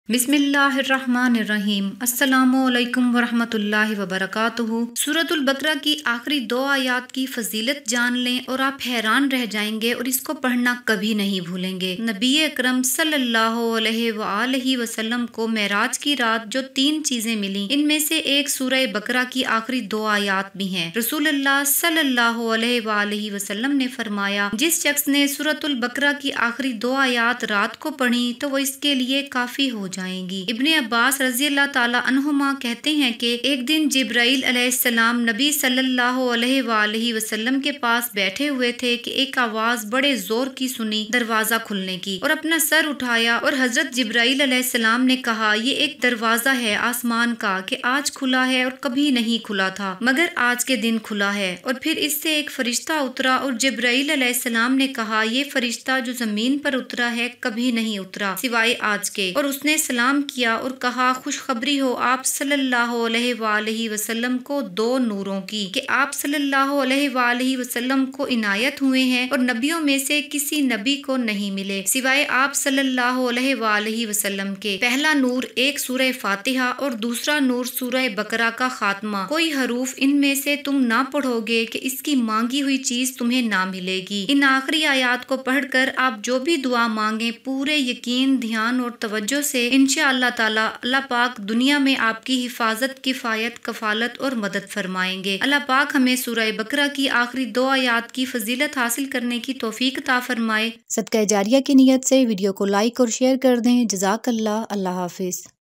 बिस्मिल्लाहिर्रहमानिर्रहीम। अस्सलामु अलैकुम वरहमतुल्लाहि वबरकातुहू। सूरतुल बकरा की आखिरी दो आयात की फजीलत जान लें और आप हैरान रह जाएंगे और इसको पढ़ना कभी नहीं भूलेंगे। नबी अकरम सल्लल्लाहु अलैहि वसल्लम को मेराज की रात जो 3 चीजें मिली, इनमें से एक सूरह बकरा की आखिरी 2 आयात भी हैं। रसूलुल्लाह सल्लल्लाहु अलैहि वसल्लम ने फरमाया, जिस शख्स ने सूरतुल बकरा की आखिरी 2 आयात रात को पढ़ी तो वो इसके लिए काफी हो जाएंगी। इब्ने अब्बास रज़ी अल्लाह ताला अन्हुमा कहते हैं कि एक दिन जिब्राइल अलैहिस्सलाम नबी सल्लल्लाहु अलैहि वसल्लम के पास बैठे हुए थे कि एक आवाज बड़े जोर की सुनी दरवाजा खुलने की, और अपना सर उठाया और हजरत जिब्राइल अलैहिस्सलाम ने कहा, ये एक दरवाजा है आसमान का कि आज खुला है और कभी नहीं खुला था मगर आज के दिन खुला है। और फिर इससे एक फरिश्ता उतरा और जिब्राइल अलैहिस्सलाम ने कहा, ये फरिश्ता जो जमीन पर उतरा है कभी नहीं उतरा सिवाय आज के। और उसने सलाम किया और कहा, खुशखबरी हो आप सल्लल्लाहु अलैहि वसल्लम को 2 नूरों की कि आप सल्लल्लाहु अलैहि वसल्लम को इनायत हुए हैं और नबियों में से किसी नबी को नहीं मिले सिवाय आप सल्लल्लाहु अलैहि वसल्लम के। पहला नूर एक सूरह फातिहा और दूसरा नूर सूरह बकरा का खात्मा। कोई हरूफ इनमें से तुम ना पढ़ोगे कि इसकी मांगी हुई चीज तुम्हें ना मिलेगी। इन आखिरी आयात को पढ़कर आप जो भी दुआ मांगे पूरे यकीन, ध्यान और तवज्जो से इंशाअल्लाह ताला अल्लाह पाक दुनिया में आपकी हिफाजत, किफायत, कफालत और मदद फरमाएंगे। अल्लाह पाक हमें सूरह बकरा की आखिरी 2 आयात की फजीलत हासिल करने की तौफीक अता फरमाए। सदका जारिया की नियत से वीडियो को लाइक और शेयर कर दें। जज़ाकल्लाह। अल्लाह हाफिज।